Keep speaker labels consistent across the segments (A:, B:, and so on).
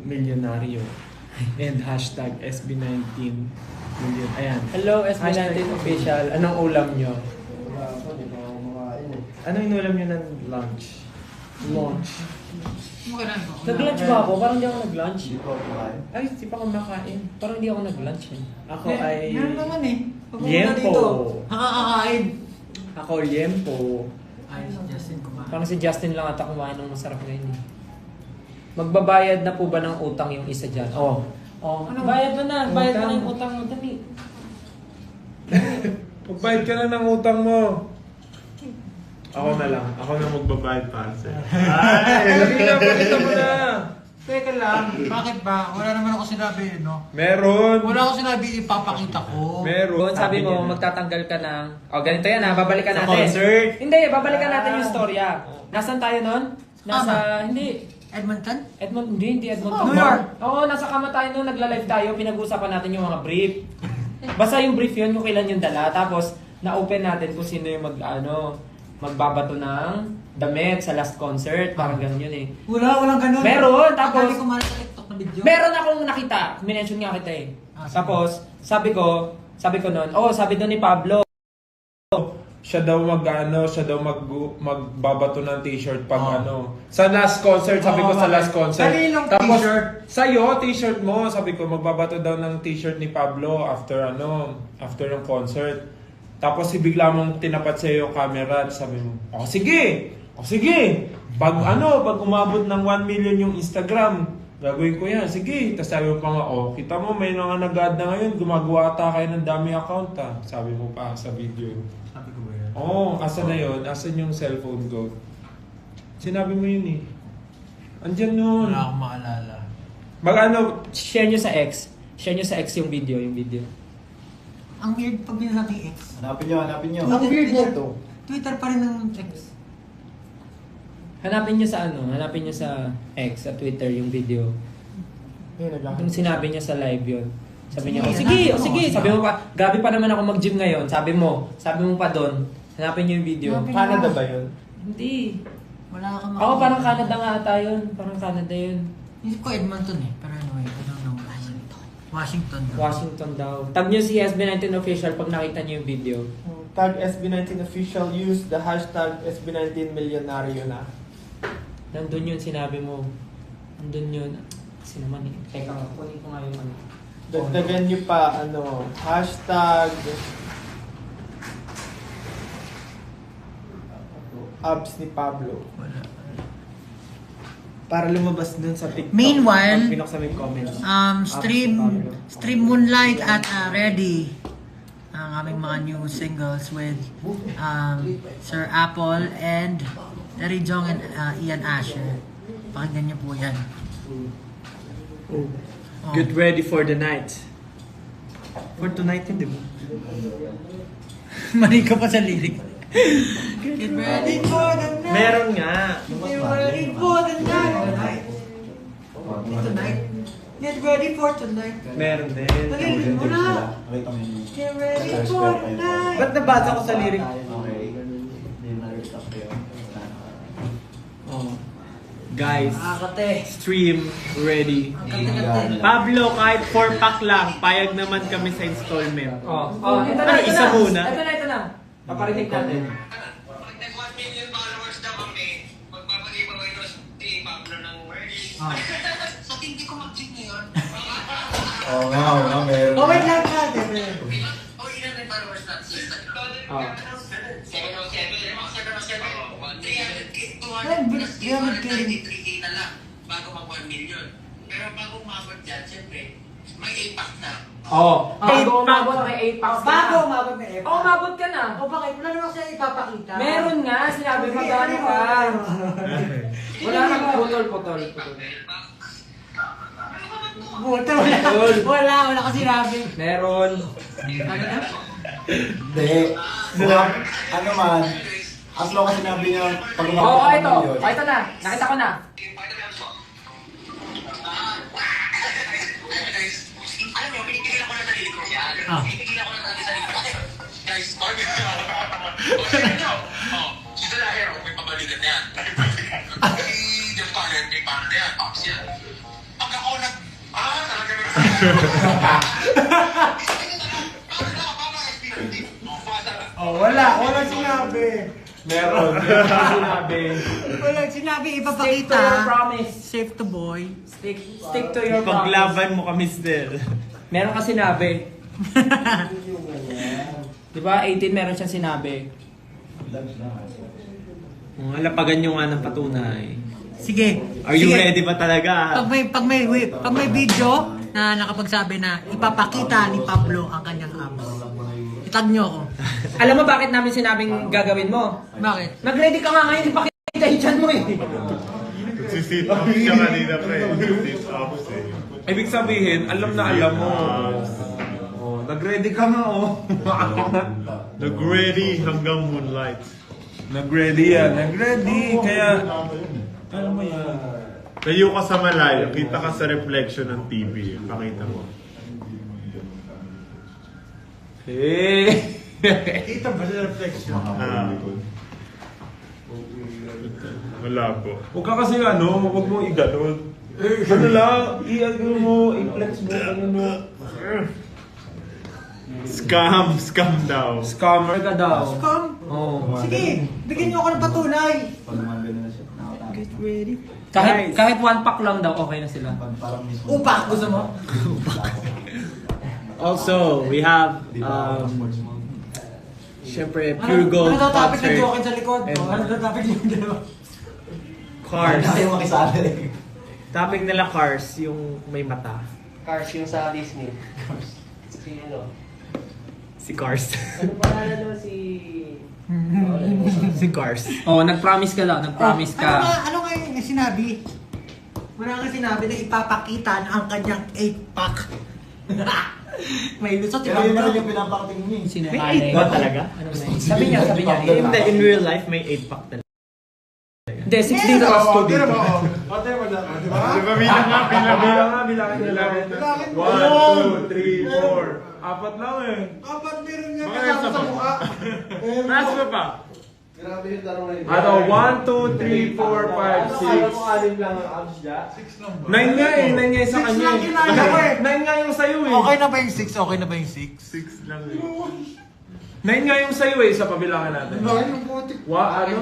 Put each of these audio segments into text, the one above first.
A: milyonaryo. And hashtag SB19 million. Ayan.
B: Hello, SB19 official. Anong ulam nyo?
A: Ano inulam nyo ng lunch?
B: Nag-lunch ba ako? Parang hindi ako nag-lunch.
A: Ay, di pa ako makain.
B: Parang hindi ako nag-lunch eh.
A: Ako ay...
C: Meron naman eh.
A: Liempo.
C: Nakakakain.
A: Ako liempo.
C: Ay, si Justin kumain.
B: Parang si Justin lang ata kumain ng masarap ngayon eh. Magbabayad na po ba ng utang yung isa dyan? Oh. Oh,
C: Ano?
B: bayad mo na. Bayad mo
A: Utang.
B: na yung utang mo. Dali.
A: Magbayad ka na ng utang mo. Ako na lang. Ako na magbabayad pa. Ay, sabi na, pakita mo na.
C: Teka lang, bakit ba? Wala naman ako sinabi, no?
A: Meron.
C: Wala ako sinabi, ipapakita ko.
A: Meron.
B: Doon sabi mo,
A: niya.
B: magtatanggal ka ng... Oh, ganito yan ha. Babalikan
A: Sa
B: natin.
A: concert?
B: Hindi, babalikan natin yung storya. Nasaan tayo nun? Nasa... Hindi.
C: Edmonton?
B: Hindi Edmonton.
C: New York.
B: Oo, nasa kama tayo nung nagla-live tayo, pinag-usapan natin yung mga brief. Basta yung brief yun, kung kailan yung dala. Tapos, na-open natin kung sino yung magbabato ng damit sa last concert. Parang ganun yun eh.
C: Walang ganun.
B: Meron, tapos-
C: Akala ko mara sa TikTok na video.
B: Meron akong nakita, minention nga kita eh. Tapos, sabi ko nun, sabi doon ni Pablo,
A: Siya daw magbabato ng t-shirt pag sa last concert, sabi ko sa last concert.
C: Kaninong
A: Tapos
C: t-shirt?
A: sa'yo, t-shirt mo, sabi ko magbabato daw ng t-shirt ni Pablo after ng concert. Tapos si bigla mong tinapat sa'yo yung camera, sabi mo, sige. Pag umabot ng 1 million yung Instagram, gagawin ko yan, sige. Tapos sabi mo pa nga, kita mo may mga nag-add na ngayon, gumagawa ata kayo ng dami account sabi mo pa sa video.
C: Sabi ko ba yan?
A: Asan na yun? Asan yung cellphone ko? Sinabi mo yun eh. Andyan nun.
C: Wala akong maalala.
B: share nyo sa X. Share nyo sa X yung video.
C: Ang weird pag binasa natin X.
D: Hanapin nyo.
C: Ang weird na to. Twitter pa rin ng X.
B: Hanapin nyo sa X, sa Twitter yung video. Yung sinabi niya sa live yun. Sabi niya, sige. Sabi mo pa, gabi pa naman ako mag-gym ngayon. Sabi mo pa doon. Hanapin niyo yung video.
A: Canada ba yun?
B: Hindi.
C: Wala kang
B: Ako parang Canada nga ata yun. Parang Canada yun.
C: Isip ko Edmonton eh. Pero anyway, I don't know. Washington daw.
B: Washington daw. Tag niyo si SB19 official pag nakita niyo yung video.
E: Tag SB19 official, use the hashtag SB19 milyonaryo na.
B: Nandun yun, sinabi mo. Nandun yun. Kasi naman eh. Teka, kunin ko nga yung ano.
E: Dagdagan nyo pa, hashtag abs ni Pablo.
C: Wala.
E: Para lumabas dun sa TikTok.
C: Meanwhile,
E: pag binuksan mo yung comments.
C: stream Moonlight at Ready. Ang aming mga new singles with Sir Apple and Terry Jong and Ian Asher. Pakinggan niyo po yan. Oh.
E: Get ready for the night. For tonight yun, di ba?
C: Mali ka pa sa lyric. Get ready for the night.
E: Meron nga.
C: Get ready for the night. Tonight. Get ready for tonight.
E: Meron din.
C: Talilin mo na.
D: Nakita mo yung...
C: Get ready for the night.
E: Ba't nabasa ko sa lyric?
D: Okay. Hindi na rin-stop kayo.
E: Guys,
C: Nakakate.
E: stream ready.
C: Ang kante-kante.
E: Pablo, kahit 4-pack lang, payag naman kami sa installment.
B: Ito na.
E: Isa muna?
B: Ito na. Paparinig natin.
F: Pag nag-1 million followers daw kami, magpapag-giveaway daw si Pablo ng merch. Sa hindi ko mag-check ngayon.
D: Oo nga, meron.
C: Oh, wait lang ka.
F: Oh, ilan na yung followers natin? 300K na lang bago mag-1 million. Pero bago umabot dyan, siyempre, may 8-pack na.
B: Bago umabot may 8 packs ka
C: Bago
B: na.
C: umabot na F.
B: Umabot ka na.
C: O bakit? Wala naman siya ipapakita.
B: Meron nga, sinabi magkano ka. Wala nang putol.
C: Buto, wala kasi sinabi.
B: Meron.
C: Ano na?
D: Hindi. Ano man, as long as sinabi niya, pag
B: Ito. Ito na. Nakita ko na.
F: Alam mo, pinigil ako na sarili ko yan. Pinigil ako na sarili ko. Guys, si Dalahero, may pabalikan na yan. Si Jeff Carter, may paano na yan. Pops yan.
D: Oh, wala sinabi.
A: Meron sinabi.
C: Walang sinabi,
B: Stick to your
C: ipapakita.
B: promise.
C: Safe to boy.
B: Stick to your promise.
E: Paglaban mo kami still.
B: Meron ka sinabi. Di ba, 18 meron siyang sinabi.
E: Alapagan nyo nga ng patunay.
C: Sige.
E: Are you
C: sige.
E: ready ba talaga?
C: Pag may video na nakapagsabi na ipapakita ni Pablo ang kanyang abs. Itag nyo ako.
B: Alam mo bakit namin sinabing gagawin mo?
C: Bakit?
B: Nag-ready ka nga ngayon, ipakita yung chan mo eh.
G: Nagsisit up siya kanina pa eh. Nagsisit up eh.
A: Ibig sabihin, alam na alam mo. Oh, nag-ready ka nga oh.
G: Nag-ready hanggang moonlight.
A: Nag-ready yan, nag-ready. Kaya, alam mo yan.
G: Tayo ka sa malayo, kita ka sa reflection ng TV. Pakita mo.
A: Eh.
D: Kita ba sa reflection?
G: Wala po.
A: Huwag ka kasi ano, huwag mo i-ganon. Ano lang, i-ano mo, i-flex mo, ano mo.
G: Scam daw.
A: Scammer ka daw.
C: Come.
A: Oo.
C: Sige, bigyan nyo ako ng patunay.
E: Get ready.
B: Kahit one pack lang daw, okay na sila.
C: Upak, gusto mo?
E: Also, we have syempre Pure Gold
C: Ano daw topic ng
E: concert.
C: joke sa likod?
E: And-
C: Ano daw topic yung dalawa?
E: Cars.
D: Tayo makisali.
E: Topic nila Cars, yung may mata.
F: Cars yung sa Disney. Si ano?
E: Si Cars.
F: Ano pangalan nun si...
E: Si Cars.
B: Oh, nag-promise ka daw, nag-promise ka.
C: Ano nga yung sinabi? Wala nga sinabi na ipapakita na ang kanyang 8-pack. May lusot si
D: Pero yun naman
C: Pablo.
D: yung pinapakating mo eh.
B: Sinungaling.
E: Ba talaga?
B: Ano na yun? Sabi niya,
E: Hindi, in real life may 8-pack talaga.
B: Hindi, 6 dito.
D: Tira mo. Ate, wala. Di ba?
G: Di ba bilang nga, bilang nga.
A: Bilang nga, bilangin nila.
D: Bilangin mo.
A: 1, 2, 3, 4. Apat lang eh.
D: Apat meron nga
G: Baka
D: kasama
G: nasa
D: sa
G: pa.
D: mukha.
A: Taas mo pa.
F: Grabe yung tanong na yun.
A: Ano, 1, 2, 3, 4, 5, 6.
F: anim lang ang abs niya?
A: 9 nga eh, 9 nga yung sa
D: Six
A: kanya
D: lang
A: eh.
D: ginaya ko eh.
A: 9 nga yung sa'yo eh.
C: Okay na ba yung 6? Okay na ba yung 6?
G: 6 lang eh.
A: 9 nga yung sa'yo eh, sa pabilangan natin.
D: Bakit yung putik?
A: Ano?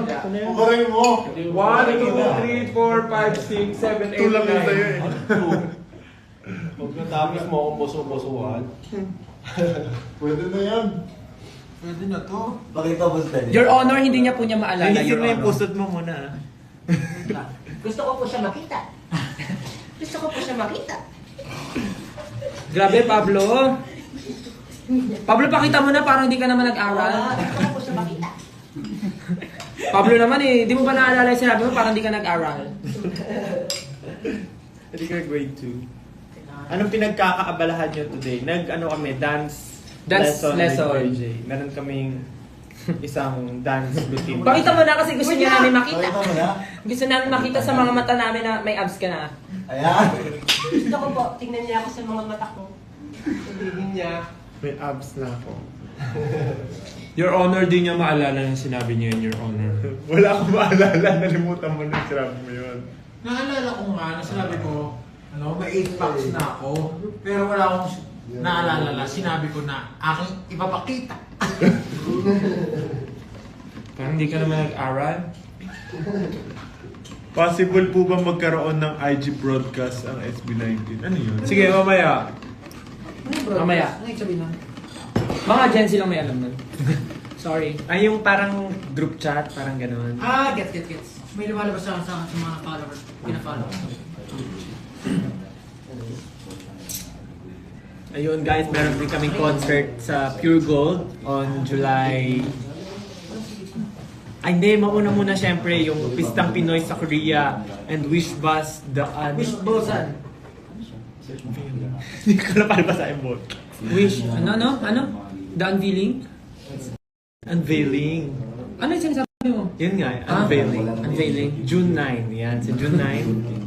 D: Ukaray mo.
A: 1, 2, 3, 4, 5, 6, 7, 8, 9.
G: Two lang yun sa'yo eh.
F: Huwag natapos mo akong boso-bosuhan.
D: Pwede na yan.
C: Pwede na to.
D: Pakita mo sa
B: Your Honor, hindi niya po niya maalala,
E: Ayusin
B: Your
E: mo yung
B: Honor.
E: pusot mo muna.
H: Gusto ko po siya makita. Gusto ko po siya makita.
B: Grabe, Pablo. Pablo, pakita mo na parang hindi ka naman nag-aral.
H: Gusto ko po siya makita.
B: Pablo naman eh, di mo ba naalala yung sinabi mo parang hindi ka nag-aral?
E: Hindi ka grade 2. Anong pinagkakaabalahan nyo today? Nag-ano kami, dance
B: Lesson.
E: with RJ. Meron kaming isang dance routine.
B: Pakita mo na kasi gusto niya namin makita.
D: Pakita mo na.
B: Gusto namin makita sa mga mata namin na may abs ka na.
D: Ayan.
H: Gusto ko po, tingnan niya ako sa mga mata ko.
F: Sabihin niya,
G: May abs na ako.
A: Your Honor, di niya maalala yung sinabi niya yun, Your Honor.
G: Wala akong maalala. Nalimutan mo na sinabi mo yun.
C: Naalala ko nga na sinabi ko, may 8 packs na ako. Pero wala akong naalala. Sinabi ko na aking ipapakita.
A: Parang hindi ka naman nag-aral.
G: Possible po ba magkaroon ng IG broadcast ang SB19? Ano yun?
A: Sige, mamaya.
B: Mamaya.
C: Ano yung sabihin nun?
B: Mga Gen Z lang may alam nun. Sorry.
E: Ay, yung parang group chat, parang gano'n.
C: Gets. May lumalabas sa mga followers. Pina-follow.
E: Ayun guys, meron din kaming concert sa Pure Gold on July... Ay hindi, mauna muna syempre yung Pistang Pinoy sa Korea and Wish Bus Daan.
C: Wish Bosan.
E: Hindi ko na palabasahin mo.
B: Wish. Ano? The unveiling?
E: Unveiling.
B: Ano yung sinasabi mo?
E: Yun nga, unveiling.
B: Unveiling.
E: June 9, yan. Sa June 9.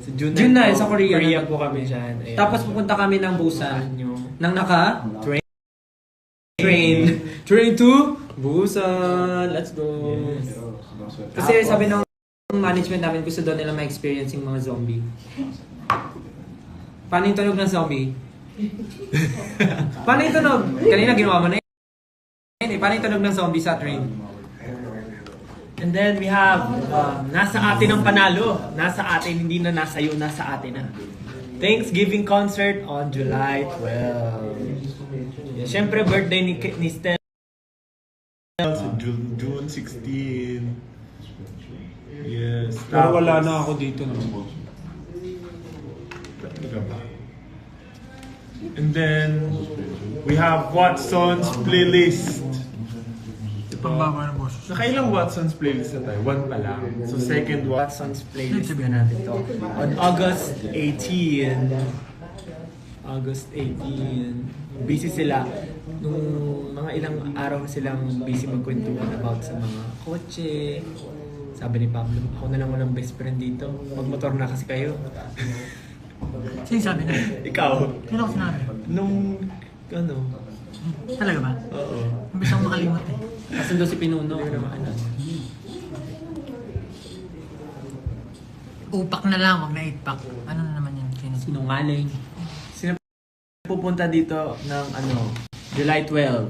E: Sa June 9,
B: June 9
E: po,
B: sa Korea.
E: Korea po kami dyan. Ayan.
B: Tapos pupunta kami ng Busan.
E: Nyo.
B: Nang naka?
E: Train.
B: Train to Busan. Let's go. Kasi sabi ng management namin gusto daw nila ma-experience yung mga zombie. Paano yung tunog ng zombie? Paano yung tunog? Kanina ginawa mo na yun. Paano yung tunog ng zombie sa train?
E: And then we have, nasa atin ang panalo. Nasa atin, hindi na nasa iyo, nasa atin na. Thanksgiving concert on July 12. Yeah, syempre, birthday ni Stel.
G: June 16. Yes.
A: Pero wala na ako dito. No?
G: And then, we have Watson's playlist.
C: Pambaba ng boses.
G: Nakailang Watson's playlist na tayo? One pa lang. So, second
E: Watson's playlist na natin to. On August 18. August 18. Busy sila. Nung mga ilang araw na silang busy magkwentuhan about sa mga kotse. Sabi ni Pablo, ako na lang walang best friend dito. Magmotor na kasi kayo.
C: Sino sabi na?
E: Ikaw.
C: Sino ako sinabi?
E: Nung, ano?
C: Talaga ba?
E: Oo.
C: Mabis akong makalimot eh.
B: Kasundo si Pinuno.
C: Upak na lang, wag na 8-pack. Ano na naman yun?
B: Sinungaling.
E: Sino pupunta dito ng July 12?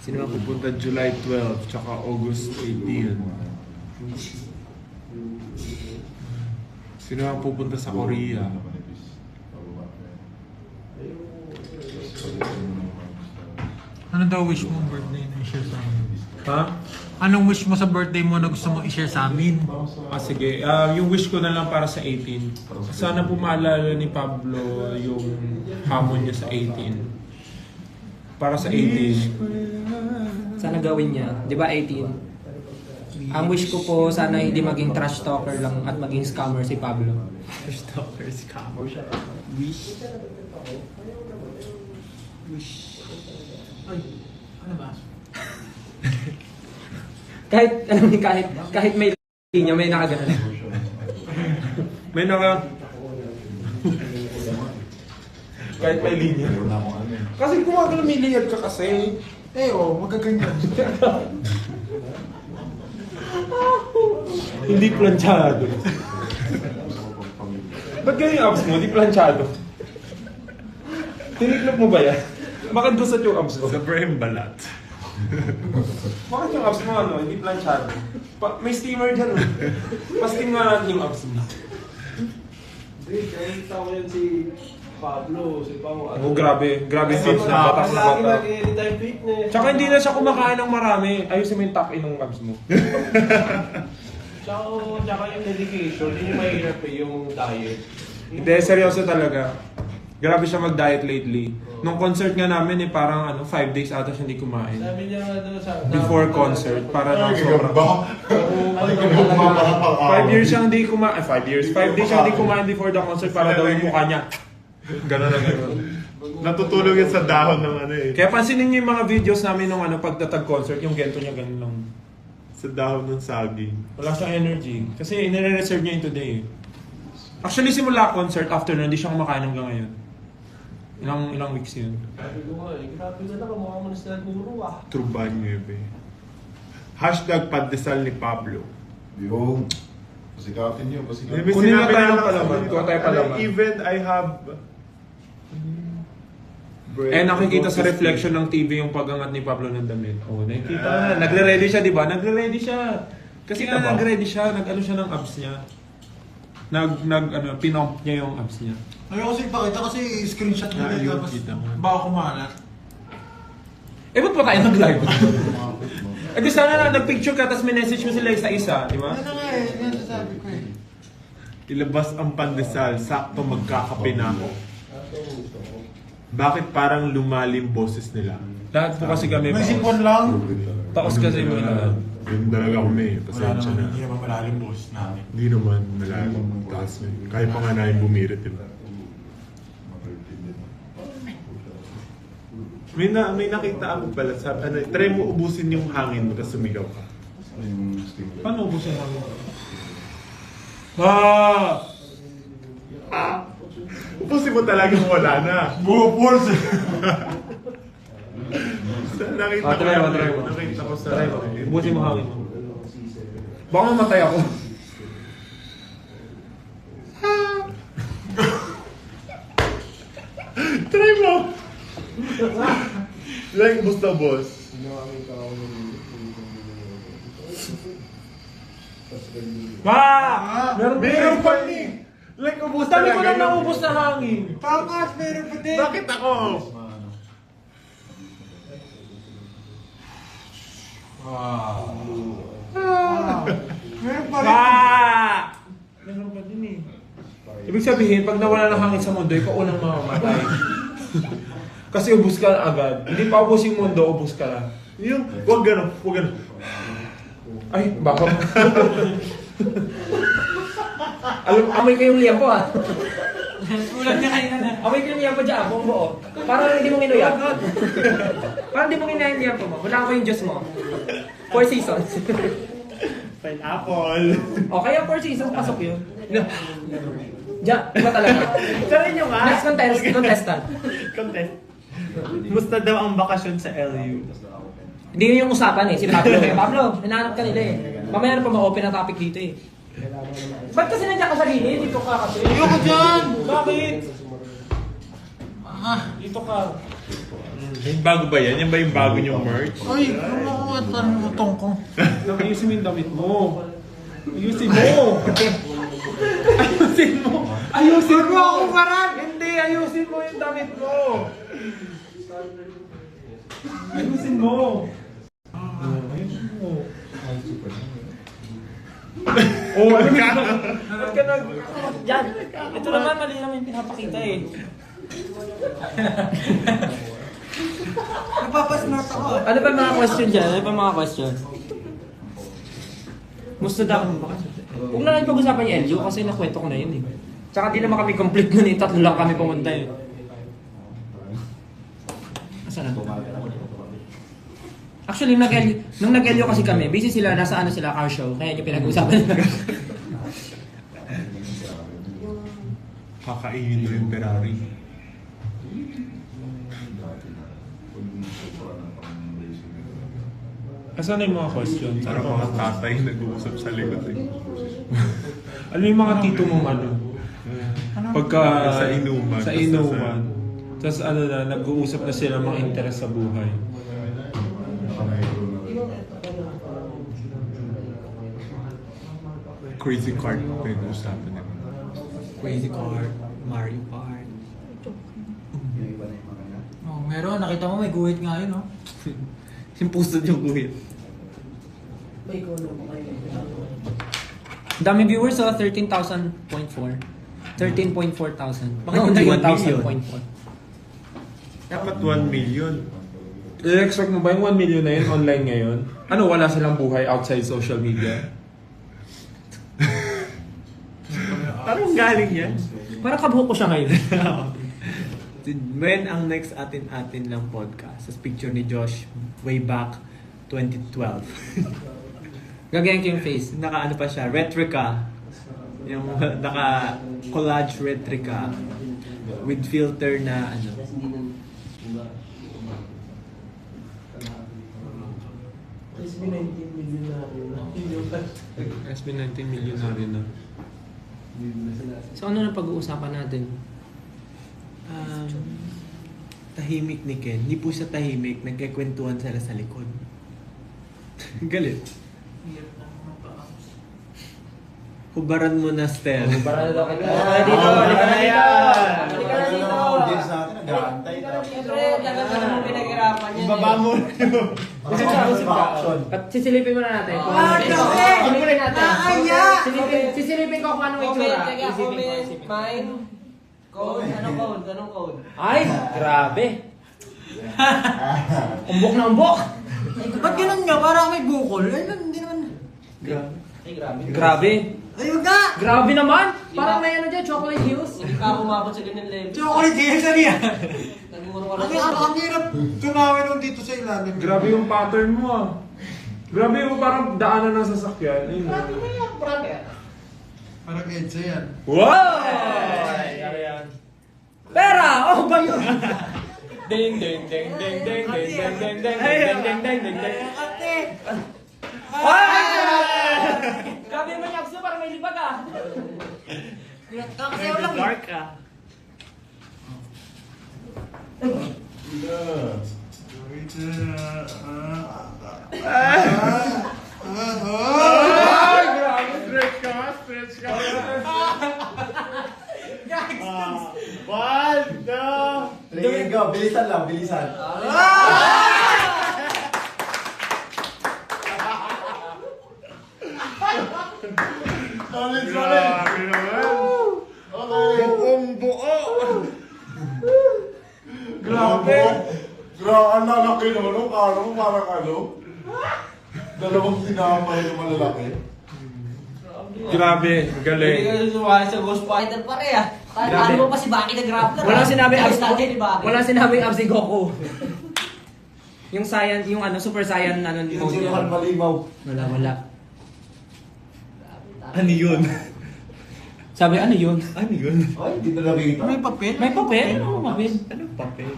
G: Sino ang pupunta July 12 tsaka August 18? Sino ang pupunta sa Korea?
C: Ano daw wish mo birthday na i-share sa amin?
A: Ha?
C: Anong wish mo sa birthday mo na gusto mo i-share sa amin?
A: Sige. Yung wish ko na lang para sa 18. Sana po maalala ni Pablo yung hamon niya sa 18. Para sa 18.
B: Sana gawin niya. Di ba 18? Ang wish ko po, sana hindi maging trash talker lang at maging scammer si Pablo.
E: Stalker, scammer. Wish.
C: Ay, ano ba?
B: kahit may linya, may nakaganan.
A: May kahit may linya. Kasi gumagano may layer ka kasi.
D: Magaganyan.
A: Hindi planchado. Ba't ganyan yung abs mo? Hindi planchado. Tiniklop mo ba yan? Bakit gusat yung abs mo?
G: Sobrang balat.
A: Bakit yung abs mo hindi planchado? May steamer dyan. Pa-steam nga natin yung abs mo.
I: Hindi, kahit ako yan si Pablo, si Pao.
A: Oh, grabe. Grabe tips na batak na
I: Lagi
A: batak.
I: nag-anytime fitness.
A: Tsaka hindi na siya kumakain ng marami. Ayusin mo yung tuck-in ng abs mo.
I: Tsaka yung dedication, yun yung mahirap yung diet.
A: Hindi, seryoso talaga. Grabe siya mag-diet lately. Nung concert nga namin parang 5 days ata siya hindi kumain.
I: Sabi niya nga doon sa...
A: Before concert, para lang sobrang...
D: Ba?
A: 5 years siya hindi kumain. 5 years. 5 days siya hindi kumain before the concert para daw yung mukha niya. Ganon na ganon.
G: Natutulog yan sa dahon ng
A: Kaya pansinin niyo yung mga videos namin nung pagtatag concert, yung gento niya ganun lang.
G: Sa dahon ng saging.
A: Wala siyang energy. Kasi inire-reserve niya yung today. Actually, simula concert, after nun, hindi siya kumakain hanggang ngayon. Ilang weeks yun.
I: Sabi ko nga, grabe ka na, kamukha mo na sila guru
G: Truban Nueve. Hashtag pandesal ni Pablo.
D: Yung. Pasikapin niyo, pasikapin.
G: May
A: Kunin
G: sinabi
A: na tayo
G: na
A: ng
G: lang
A: palaman.
G: ako,
A: Kuha tayo palaman.
G: Even I have...
A: Nakikita sa reflection ng TV yung pag-angat ni Pablo ng damit. Nakikita na. Nagre-ready siya, di ba? Nagre-ready siya. Kasi nga nag-ready siya, nag-ano siya ng abs niya. Pinomp niya yung abs niya.
D: Ayoko kasi ipakita kasi screenshot mo
G: Ah,
D: din
G: yun,
D: tapos
G: kita mo.
D: baka kumalat.
A: Ba't pa tayo nag-live? Di sana nag-picture ka, tapos may message mo sila isa-isa, di ba?
D: Ano nga yan sasabi ko
G: Ilabas ang pandesal, sakto magkakape na ako. Bakit parang lumalim boses nila?
A: Lahat po kasi kami.
D: May sipon lang.
A: Taos kasi mo lahat.
G: Yun talaga kami, pasensya na.
D: Hindi naman malalim boss namin.
G: Hindi naman malalim. Taas na yun. Kaya pa nga namin bumirit, diba? May nakita ako pala, try mo ubusin yung hangin mo, tapos sumigaw ka.
A: Paano ubusin namin?
G: Ubusin mo talagang wala na.
D: Bupulse!
G: Nakita ko
A: Try mo.
G: Nakita ko sa...
A: Try mo. Ubusin mo hangin mo. Baka mamatay ako.
G: Try mo! Like, basta boss. Meron pa ni! Like, ubus
A: Dami ko
G: talaga
A: lang
G: yun.
A: naubos na hangin.
C: Pangas, meron pa din.
G: Bakit ako?
C: Meron pa rin.
A: Meron pa din eh. Ibig sabihin, pag nawala ng hangin sa mundo, ikaw unang mamamatay. Kasi ubus ka agad. Hindi pa ubus yung mundo, ubus ka na.
G: Yung, wag gano'n, wag gano'n.
A: Ay, baka.
B: Amoy ko yung liyapo ah.
C: Ulan niya kayo na.
B: Amoy ko yung liyapo dyan, buong buo. Parang hindi mo kinuyap. Parang hindi mo kinayang liyapo mo. Wala ko yung Diyos mo. 4 seasons.
G: Pineapple.
B: O kaya 4 seasons, pasok yun. Diyan, iba talaga.
E: Sabi nyo nga.
B: Next contestant.
E: Contest. Musta daw ang bakasyon sa LU?
B: Hindi yun yung usapan eh, si Pablo. Pablo, hinahanap ka nila eh. Mamaya na pa ma-open na topic dito eh. Ba't kasi nandiyan ka sa gilid? Dito ka kasi.
C: Ayoko dyan.
A: Bakit?
C: Ah,
A: Dito ka.
G: Yung bago ba yan? Yan ba yung bago niyong merch?
C: ay, ano ang utong ko?
A: Ayusin mo yung damit mo. Ayusin mo. Ayusin mo. Ayusin mo.
C: Ako paran.
A: Hindi, ayusin mo yung damit mo. Ayusin mo. Ayusin mo. Oh, ano ka? Ba't ka nag...
B: Yan. Ito naman, mali naman yung pinapakita eh.
C: Napapasmart ako.
B: Ano ba mga question dyan? Ano ba mga question? Musta daw? Huwag na lang pag-usapan yung LU kasi nakwento ko na yun eh. Tsaka di naman kami complete nun eh. Tatlo lang kami pumunta eh. Asan na? Actually, nung nag-LU kasi kami, busy sila, nasa ano sila, car show. Kaya yung pinag-uusapan nila.
G: Kakainin mo yung Ferrari.
A: Asan na yung mga questions?
G: Parang mga tatay nag-uusap sa likod eh.
A: Ano yung mga tito mong ano? Pagka...
G: Sa inuman.
A: Sa inuman. Tapos ano na, nag-uusap na sila mga interes sa buhay.
G: Crazy card pinag-uusapan nila.
E: Crazy Kart, Mario Kart.
C: Oh, meron. Nakita mo may guhit nga yun, no?
E: Yung pusod yung guhit.
B: Dami viewers so 13,000.4. 13.4 thousand.
E: Bakit hindi 1 million?
B: 1,000.4.
G: Dapat 1 million.
A: I-expect mo ba yung 1 million na yun online ngayon? Ano, wala silang buhay outside social media?
E: Parang galing yan.
B: Parang kabuho ko siya ngayon.
E: When ang next atin lang podcast? Sa picture ni Josh way back 2012.
B: Gagayan ko yung face.
E: Naka ano pa siya, retrica. Yung naka collage retrica with filter na ano.
A: SB 19 millionary na.
B: So ano na pag-uusapan natin?
E: Tahimik ni Ken. Hindi po siya tahimik. Nagkikwentuhan sila sa likod. Galit. Hubaran mo na, Stel.
B: Para na daw kita. Dito, halika na dito. Halika na dito.
D: Audience natin, nag-aantay na.
H: Siyempre, tagal ka naman pinaghirapan yan.
G: Ibaba mo.
B: Usip ka, usip ka. At sisilipin muna natin. Sisilipin natin. Sisilipin ko kung anong
H: Comment,
B: itsura.
H: teka,
B: Isipin ko,
H: comment,
B: isipin ko.
H: mine. Code, anong code? Anong code?
B: Ay, grabe. Umbok na umbok.
C: Ba't ganun nga? Parang may bukol. Ay, hindi naman.
H: Ay, grabe.
B: Grabe.
C: Ay, wag nga!
B: Grabe naman. Parang may ano dyan, chocolate hills.
H: Hindi ka umabot sa ganyan level.
C: Chocolate kayo sa niya.
H: Nagmumuro ka
C: Ang hirap tunawin nung dito sa ilalim.
A: Grabe yung pattern mo ah. Grabe yung parang daanan ng sasakyan. Ayun.
C: Parang EDSA yan.
A: Wow!
B: Pera! Oh, ba yun? Ding, ding, ding, ding, ding, ding, ding, ding, ding, ding, ding, ding, ding, ding.
C: Ate!
B: Grabe naman yung abso, parang may libag ah.
C: Kakasayaw lang.
E: Dark ah.
A: Ay, grabe.
G: Stretch ka nga, stretch ka nga.
E: One, two.
D: Tingin ko, bilisan lang, bilisan. Solid, solid.
G: Grabe naman.
D: Okay.
G: Buong buo.
D: Grabe. Grabe, ang lalaki no, kala mo parang ano? Dalawang tinapay na malalaki.
A: Grabe, galing.
H: sa Ghost Fighter pare ah. Paano mo pa si Baki na grappler?
B: Wala sinabi abs
H: natin ni Baki.
B: Wala sinabi abs si Goku. Yung Saiyan, yung ano, Super Saiyan ano ni
D: Yung sinuhan malimaw.
B: Wala.
E: Ano yun?
B: Sabi, ano yun?
E: Ano yun?
D: Ay, hindi na nakita.
C: May papel?
B: May papel? Ano papel?
E: Anong papel?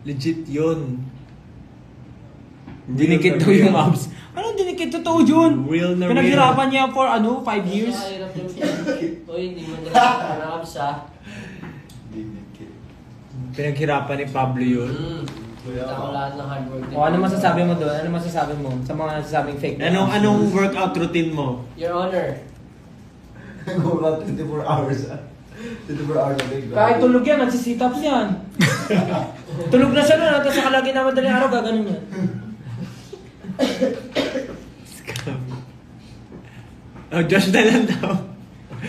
E: Legit yun.
B: Dinikit daw yung abs. Ano dinikit? Totoo yun.
E: Real na real.
B: Pinaghirapan niya for 5 years.
H: Hirap yung Uy, hindi mo nila sa
E: Pinaghirapan ni Pablo yun.
H: Kita ko lahat ng hard work.
B: O ano masasabi mo doon? Ano masasabi mo sa mga nasasabing fake news?
E: Anong workout routine mo?
H: Your Honor.
D: Nag-ulat 24 hours. 24 hours a day.
B: Kahit tulog yan, nagsisitaps yan. Tulog na siya nun, tapos sa kalagi na madaling araw, gaganon yan.
E: Oh, Josh na lang daw.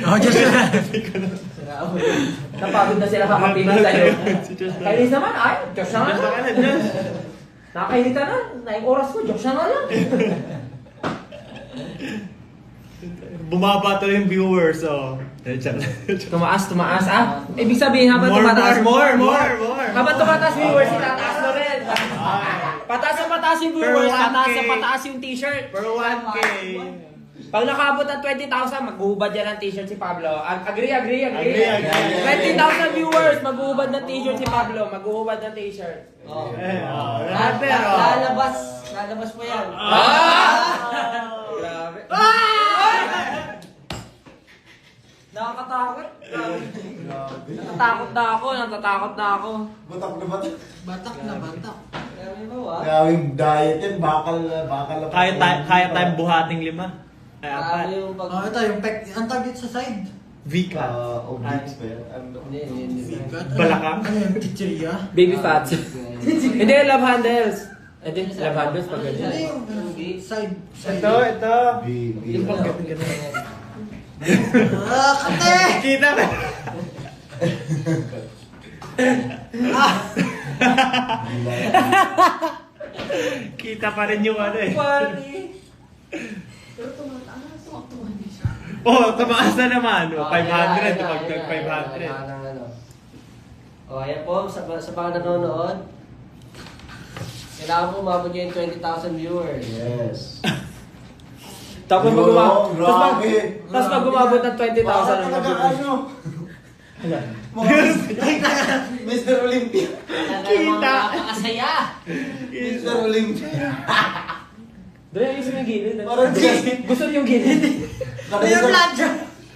C: Oh, just
B: Napagod na sila kakapinan sa'yo. Kainis naman, ay, Diyos na nga lang.
E: Saka na, Josh.
B: Nakakainita na, naing oras ko, Diyos na nga lang.
E: Bumaba to yung viewers, oh.
B: Tumaas, ah. Ibig sabihin, habang tumataas,
E: more.
B: Habang tumataas viewers, itataas mo rin. Pataas na pataas yung viewers,
E: Per 1K.
B: tataas na pataas yung t-shirt.
E: Per 1K.
B: Pag nakaabot ng 20,000, maghuhubad yan ng t-shirt si Pablo. Agree.
E: Agree.
B: 20,000 viewers, maghuhubad ng t-shirt si Pablo. Maghuhubad ng t-shirt.
E: Pero,
H: Lalabas po yan.
B: Grabe. Nakakatakot. Natatakot na ako.
D: Batak na batak.
C: Batak na batak.
D: Gawing diet yan, bakal na
E: kaya tayo buhating 5. Ay, 4.
H: yung pag...
C: Oh, ito yung pek. Ang tawag dito sa side.
E: Vika.
D: Obliques ba yan? Ano?
H: Hindi.
E: Balakang?
C: Ano yung chichirya?
B: Baby fats. Hindi, love handles. Hindi, love handles pag
C: Ano
B: ganyan.
C: yung side?
E: Ito.
D: Yung
E: Yung ganun.
C: Kate!
E: Kita ba? Kita pa rin yung ano eh. Oh, tumaas na naman. 500. Tumagdag 500.
H: O, ayan po, sa mga nanonood, kailangan po umabot nyo yung 20,000 viewers.
D: Yes.
B: Tapos
D: Yo, grabe.
B: pag umabot ng 20,000
D: Baka
B: ang
D: talaga
B: mag-viewers.
D: ano? Mr. Olympia.
H: Kita! Makakasaya!
D: Mr. Olympia.
B: Doon yung isang gilid.
D: Parang chest.
B: Gusto niyo yung gilid.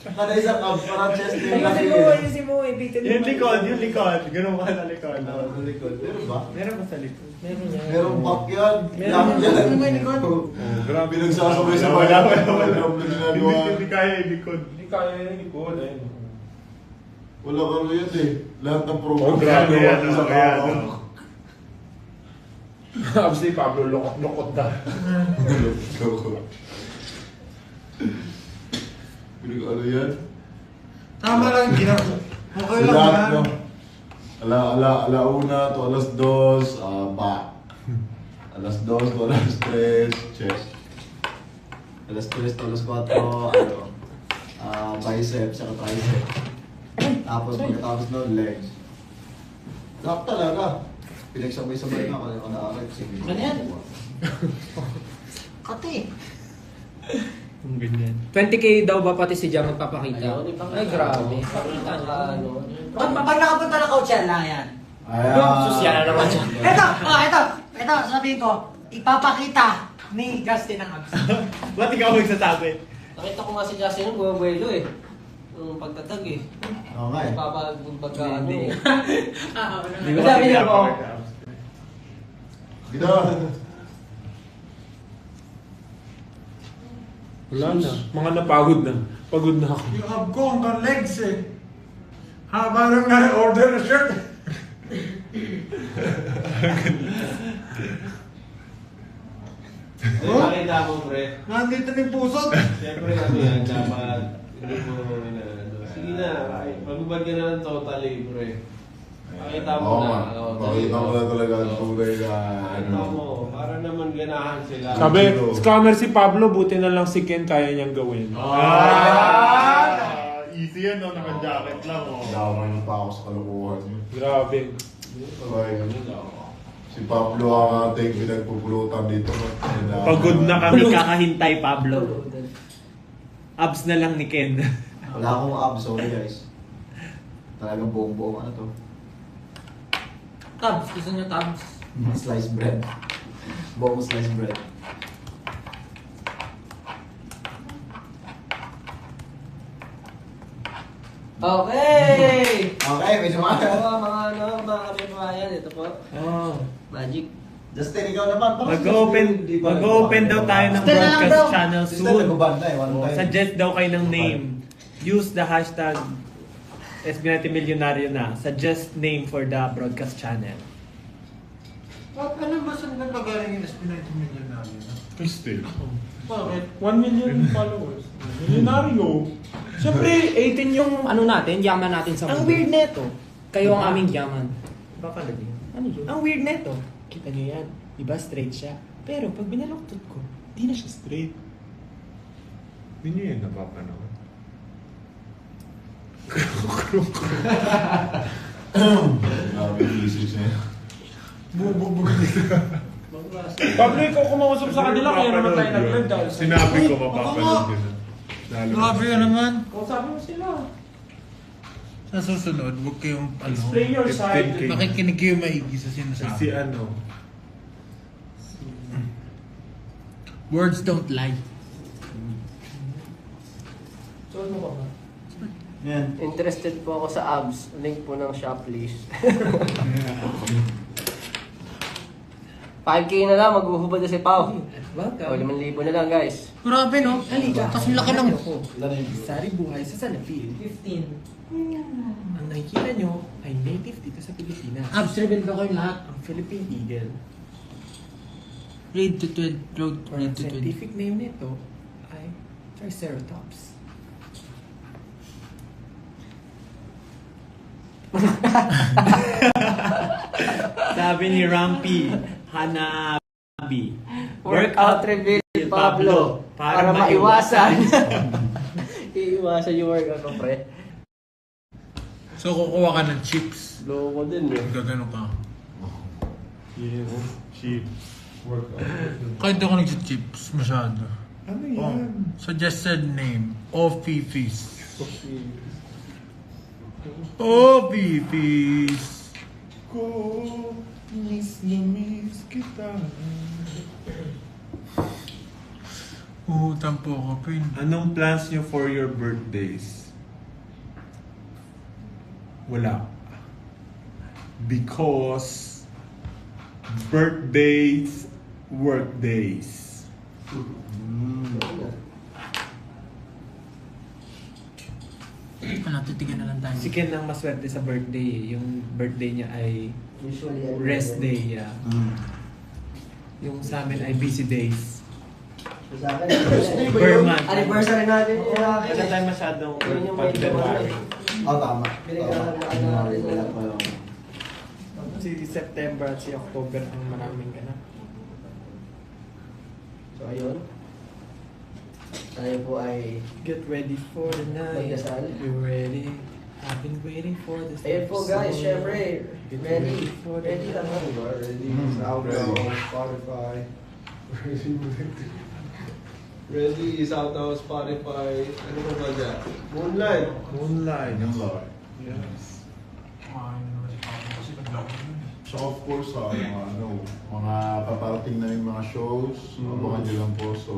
D: Kada isang abs, parang chest din
B: Ayusin mo, ibitin mo.
E: Yung likod. Ganun ka sa likod.
D: Sa likod. Meron ba?
E: Meron ba sa likod?
B: Meron yan.
D: Merong back yan.
B: Meron.
D: Lock yan.
C: Ano may likod?
A: Grabe.
D: Pinagsasabay-sabay.
G: Hindi kaya yung likod.
A: Hindi kaya yung likod. Ayun.
D: Wala ka rin yan eh. Lahat ng
A: Oh,
D: program.
A: grabe
G: yan,
D: sa
G: ayan,
D: tao.
G: oh.
A: Abs ni Pablo, lokot na.
D: Ano yan?
C: Tama lang ginagawa. Okay lang
D: Lahat,
C: yan.
D: no? Alauna to alas 2, back. Alas 2 to alas 3, chest. Alas 3 to alas 4, bicep, saka tricep. Tapos pagkatapos nun, legs. Lock talaga. Pinagsabay-sabay na ako na nakakit.
H: Ano yan?
C: Kate!
E: Ang ganyan.
B: 20K daw ba pati si Jam magpapakita?
H: Ayun, ipakita
B: Ay, grabe.
H: mo.
B: Pakita niya.
H: Ano?
C: Pag nakapunta ng coach lang yan.
B: Social na naman siya.
C: Ito, sabihin ko, ipapakita ni Justin ang abs.
E: Ba't ikaw magsasabi?
H: Nakita ko nga si Justin yung bumabuelo eh.
I: Yung pagtatag eh.
D: Oo nga eh.
I: Pagka ano.
B: Hindi.
E: Hindi ko
I: Sabi
E: kasi
I: niya po.
D: Gito.
A: Wala na. Mga napagod na. Pagod na ako.
J: Yung ab ko hanggang legs eh. Haba lang na order na shirt.
I: Nakita mo, pre.
J: Nandito na yung puso.
I: Siyempre ano yan, dapat hindi mo ano. Sige na, magbubad ka na ng totally, pre. Pakita mo
D: Oo
I: na.
D: nga. Pakita mo na talaga ang tunay na
I: Pakita mo, para naman ganahan sila.
A: Sabi, scammer si Pablo, buti na lang si Ken kaya niyang gawin.
G: Easy yan, no? Naka-jacket lang, oh.
D: Damay pa ako sa kalukuhan niyo.
A: Grabe.
D: Ay, si Pablo ang ating pinagpupulutan dito.
A: Pagod na kami.
E: Hindi kakahintay, Pablo. Abs na lang ni Ken.
D: Wala akong abs, sorry guys. Talagang buong-buong ano to.
H: Tabs, gusto niyo tabs?
D: Sliced bread. Buong sliced bread.
H: Okay!
D: Okay, may sumakat.
H: Mga kapibayan, ito po.
E: Oh.
H: Magic.
D: Justin, ikaw naman.
E: Mag-open daw tayo ng
H: Stay lang,
E: broadcast
H: bro.
E: channel
D: Justin,
E: soon.
D: nag-ban na eh. One time.
E: Suggest daw kayo ng name. Use the hashtag SB90 Milyonaryo na. Suggest name for the broadcast channel.
J: Ano ba saan nagpagaling yung SB90 million namin?
G: Still.
A: Bakit? 1 million followers. Milyonaryo.
B: Siyempre, 18 yung ano natin, yaman natin sa
E: Ang
B: mundo.
E: weird neto.
B: Kayo ang aming yaman.
E: Baka lagi.
B: Ano yun?
E: Ang weird neto. Kita nyo yan. Diba straight siya? Pero pag binaluktot ko, di na siya straight.
G: Hindi nyo yan napapanood.
D: Grabe yung isip niya.
A: Pablo, ikaw kumausap sa kanila, kaya naman tayo nag-live dahil sa...
G: Sinabi ko mapapanood yun. Lalo.
J: Grabe ka naman.
A: Kausapin mo sila.
J: Sa susunod, huwag kayong
A: Explain your side.
G: 15K.
J: makikinig kayo maigi sa
G: Si
J: sinasabi.
G: ano?
J: Words don't lie.
B: Suot mo ba ba?
D: Yan.
I: Interested po ako sa abs. Link po ng shop, please. 5K na lang, maghuhubad na si Pao. O,
B: Welcome.
I: 5,000 na lang, guys.
C: Grabe no?
B: Halika.
C: Kasi laki ng...
E: Sari buhay sa Salapi.
B: 15.
E: Ang nakikita nyo ay native dito sa Pilipinas.
C: Abs reveal ko kayo lahat.
E: Ang Philippine Eagle.
C: Read to 20. Road
E: Or
C: read
E: ang
C: to 20.
E: scientific name nito ay Triceratops. Sabi ni Rampi Hanabi.
I: Workout reveal, Pablo. Para maiwasan. Iiwasan yung workout ko, pre.
J: So, kukuha ka ng chips.
I: Loko din, eh.
J: Gagano ka.
G: Yes. Cheap.
J: Kahit di ako nag-chips masyado.
G: Ano yan?
J: Suggested name. Ofifis. Ofifis.
G: Ko, miss na miss kita.
J: Utang po ako, Pin.
G: Anong plans nyo for your birthdays? Wala. Because birthdays, work days.
C: Ano, titigan na lang tayo.
E: Si Ken ang maswerte sa birthday eh. Yung birthday niya ay
I: Usually,
E: rest day. Yeah. Yung sa amin ay busy days.
I: Sa akin,
E: Per month.
I: anniversary natin yung akin.
E: Wala tayo masyadong
I: Yun yung may
E: pag-February.
D: Oh, tama.
I: Pinagkakalaan natin wala pa
D: lang.
E: Si September at si October ang maraming ganap.
I: So, ayun. Tayo po ay...
E: Get ready for the night.
I: Magdasal.
E: We're ready. I've been waiting for this.
I: Ayun po, guys.
E: episode.
I: Syempre,
E: Get
I: ready.
E: for the
I: Ready lang
E: night.
I: ako.
J: Ready. Out now. Spotify. Ready is out now. Spotify. Ano pa ba dyan? Moonlight.
G: Moonlight.
D: Yung Lord.
G: Yes.
D: So of course, mga paparating na yung mga shows, abangan nyo lang po. So,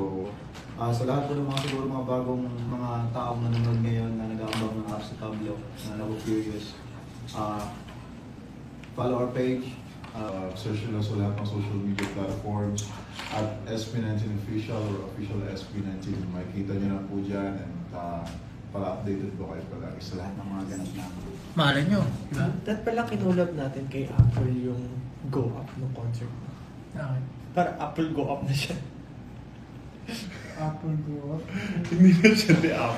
D: sa lahat po ng mga siguro mga bagong mga taong nanonood ngayon na nag-aambag si Pablo, na naku-curious. Follow our page. Search nyo lang sa lahat ng social media platforms at SB19 Official or Official SB19. Makikita nyo na po dyan and para updated po kayo palagi sa lahat ng mga ganap namin.
C: Mahalin nyo.
E: That pala kinulab natin kay Apple yung Go Up ng concert.
C: Okay.
E: Para Apple Go Up na siya.
C: Apple Go Up.
G: Hindi na siya di up.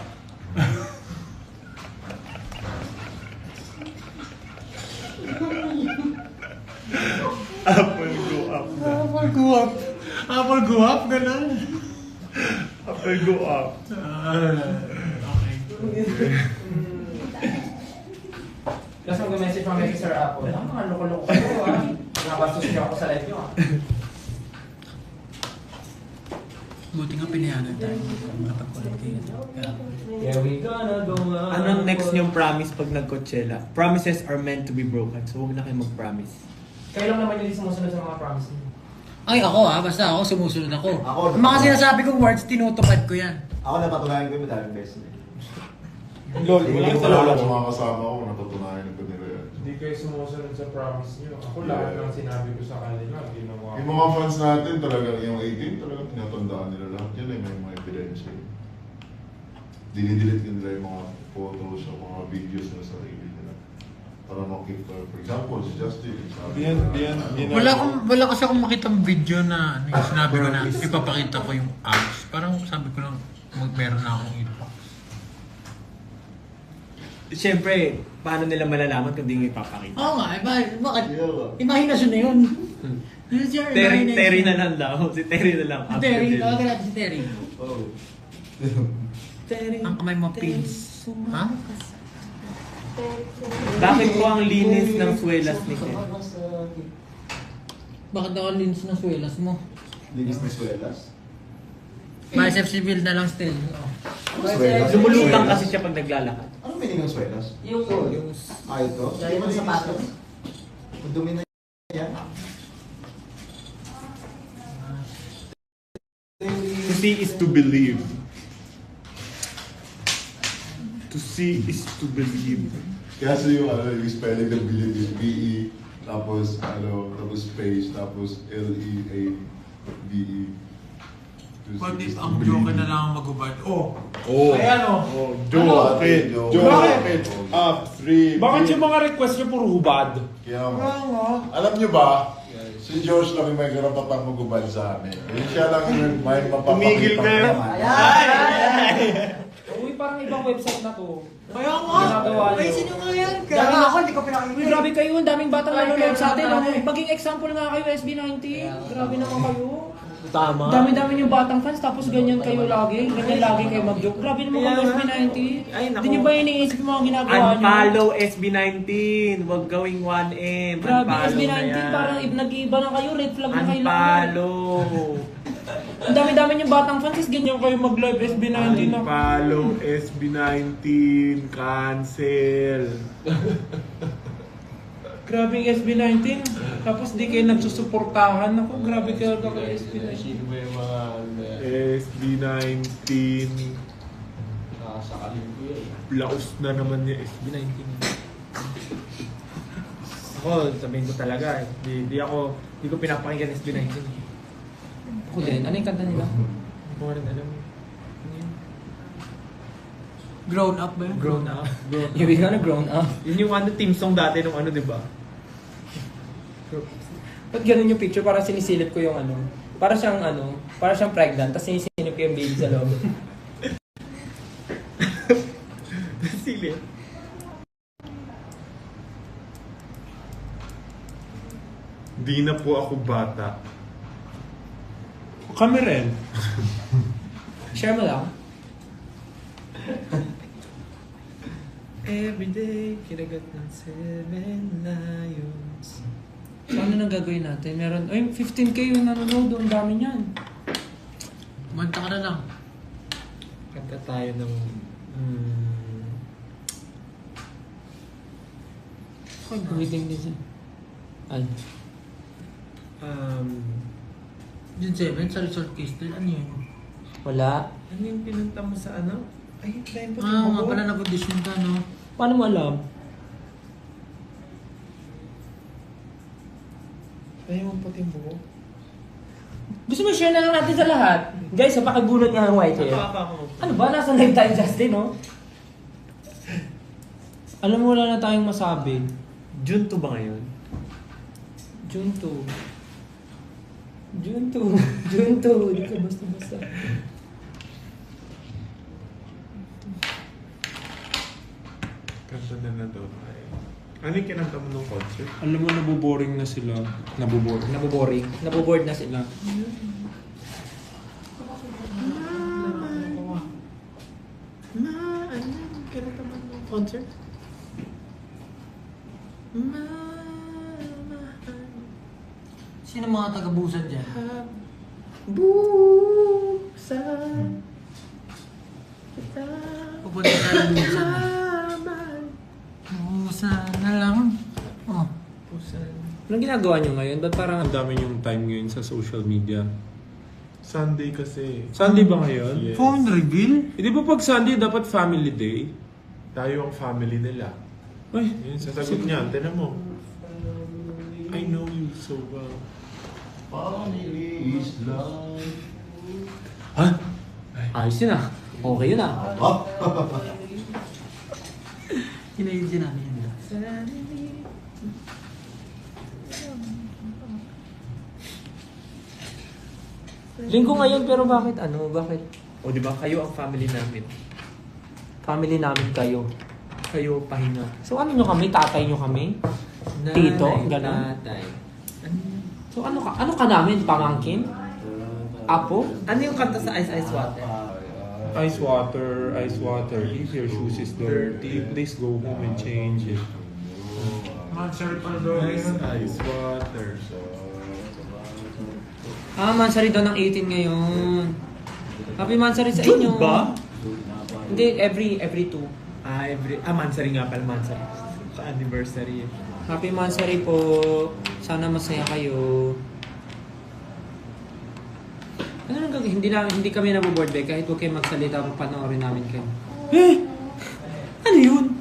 G: Apple go up na.
C: Apple Go Up. Apple Go Up, ganun.
G: Apple go up.
C: Okay.
B: Tapos mag-message kami kay Sir Apple. Ang mga loko-loko ko Nabastos niyo ako sa live niyo
C: Buti nga pinayagan tayo. Makapag-collect kayo.
B: Here we gonna go on.
E: Anong next niyong promise pag nag-Coachella? Promises are meant to be broken, so huwag na kayo mag-promise.
B: Kayo lang naman yung sumusunod sa mga promise niyo.
C: Ay, ako basta ako sumusunod ako.
D: Ako,
C: Ang mga sinasabi kong words, tinutupad ko yan.
D: Ako napatunayan ko yung madaming beses na
G: Lol,
D: Hindi ko wala sa mga kasama ko, napatunayan ko nila yan.
A: Hindi kayo sumusunod sa promise niyo. Ako lahat ng sinabi ko sa kanila, ginawa ko.
D: Yung mga fans natin talaga, yung 18 talaga tinatandaan nila lahat yan may mga ebidensya. Dinidelete nila yung mga photos o mga videos na sarili nila. Para makip, for example, si Justin.
C: Wala kasi akong makitang video na ano, yung sinabi ko na ipapakita ko yung abs. Parang sabi ko lang, meron na akong impact.
E: Siyempre, paano nila malalaman kung di mo ipapakita?
C: Oo nga, bakit? Imahinasyon na yun. Yun siya, imahinasyon.
E: Terry na lang daw. Si Terry na lang.
C: Si Terry, tawagan natin si Terry.
D: Oh.
E: Terry.
C: Ang kamay mo, pins. Ha?
E: Bakit po ang linis ng swelas ni Ken?
C: Bakit daw ang linis ng swelas mo?
D: Linis ni Suelas.
C: Bicep civil na lang still.
D: Suelas?
E: Lumulutang kasi siya pag naglalakad.
D: Anong meaning ng Suelas?
H: Yung
D: Ito?
H: Gaya ng sapatos.
D: Dumi na yan.
G: To see is to believe. To see is to believe.
D: Kasi yung, yung spelling ng believe is B-E, tapos, tapos space, tapos L-E-A-V-E.
C: What if ang joke na lang ang magubad? Oh!
G: Oh.
A: Ayan o.
G: Oh, do it. Do it. Up, 3.
A: Bakit yung mga request niyo puro hubad?
D: Kaya alam nyo ba, si George lang yung may karapatang magubad sa amin. Yung siya lang yung may mapapakita.
G: Tumigil kayo.
B: Uy, parang ibang website na to.
C: Kaya nga!
B: Ginagawa niyo.
C: Ayusin nyo nga yan!
H: Dami ako, hindi ko pinakikita.
B: Uy, grabe kayo. Ang daming batang nanonood sa atin. Maging example nga kayo, SB19. Grabe naman kayo.
E: Tama.
B: Dami-dami yung batang fans, tapos ganyan kayo lagi. Ganyan lagi kayo mag-joke. Grabe naman kayo SB19.
E: Ay, naku.
B: Hindi nyo ba iniisip yung mga ginagawa nyo?
E: Unfollow SB19. Huwag gawing 1M.
B: Grabe,
E: Unfollow
B: SB19,
E: na yan.
B: parang nag-iiba na kayo. Red flag na kayo lang.
E: Unfollow.
B: Ang dami-dami yung batang fans, is ganyan kayo mag-live SB19 na.
G: Unfollow SB19. Cancel.
A: Grabe yung SB19. Tapos di kayo nagsusuportahan. Ako, grabe kayo kay SB19.
I: Sino ba yung mga
G: SB19.
I: nakasakalin ko yun?
G: Laos na naman niya SB19.
E: Ako, sabihin ko talaga. Hindi ko pinapakinggan SB19.
B: Ako din, ano yung kanta nila?
E: Hindi ko rin alam.
C: Grown up ba yun?
E: Grown up.
B: Here we gonna grown up.
E: Yun yung team song dati nung di ba?
B: Ba't ganun yung picture? Parang sinisilip ko yung Para siyang pregnant, tapos sinisilip ko yung baby sa loob.
E: Silip.
G: Di na po ako bata.
A: Kami rin.
B: Share mo lang.
E: Everyday, kinagat ng 7 lions.
B: So ano nang gagawin natin? Meron, 15k yung nanonood, ang dami niyan.
C: Manta ka na lang.
E: Kanta tayo ng...
B: Waiting din siya. Ano?
C: June 7 sa Resort Castle, ano yun?
B: Wala.
E: Ano yung pinunta mo sa
A: Ay, dahil po
C: Ah, nga pala nag-audition ka, no?
B: Paano mo alam?
A: Dahil mo pati yung buhok.
B: Gusto mo share na lang natin sa lahat? Guys, pakibunot nga ng white hair. Ano ba? Nasa live tayo, Justin, no? Alam mo, wala na tayong masabi.
E: June 2 ba ngayon?
B: June 2. June 2. June 2. Hindi ka basta-basta.
G: Kanta na doon. Ano yung kinanta mo nung concert?
A: Alam mo, nabuboring na sila. Nabuboring.
B: Naboboring. Naboboard na sila.
E: Ano yung kinanta mo nung concert?
C: Sino mga taga-busan dyan?
E: Busan.
C: Pupunta tayo busan. Busan na lang. Oh.
B: Anong ginagawa nyo ngayon? Ba't parang...
A: Ang dami yung time ngayon sa social media.
G: Sunday kasi.
A: Sunday ba ngayon?
G: Yes.
C: Phone reveal?
A: Di ba pag Sunday dapat family day?
G: Tayo ang family nila.
A: Ay,
G: Yun, sasagot niya. Tinan mo. I know you so well.
D: Family is life.
B: Ha? Ayos yun ah. Okay yun ah.
C: Yun na yung sinabi niya.
B: Linggo ngayon pero bakit ano? Bakit?
E: O di ba kayo ang family namin.
B: Family namin kayo.
E: Kayo pahinga.
B: So ano nyo kami? Tatay nyo kami? Tito? Ganon?
E: Tatay.
B: So ano ka namin? Pamangkin? Apo?
E: Ano yung kanta sa Ice Ice Water?
A: ice water. If your shoes is dirty, please go home and change it.
G: Ice water.
B: Mansari daw ng 18 ngayon. Happy Mansari sa inyo.
E: June ba?
B: Hindi, every 2.
E: Mansari nga pala, Mansari. Sa anniversary.
B: Happy Mansari po. Sana masaya kayo. Ano nang gagawin? Hindi kami naboboard ba? Kahit huwag kayo magsalita, panoorin namin kayo. Ano yun?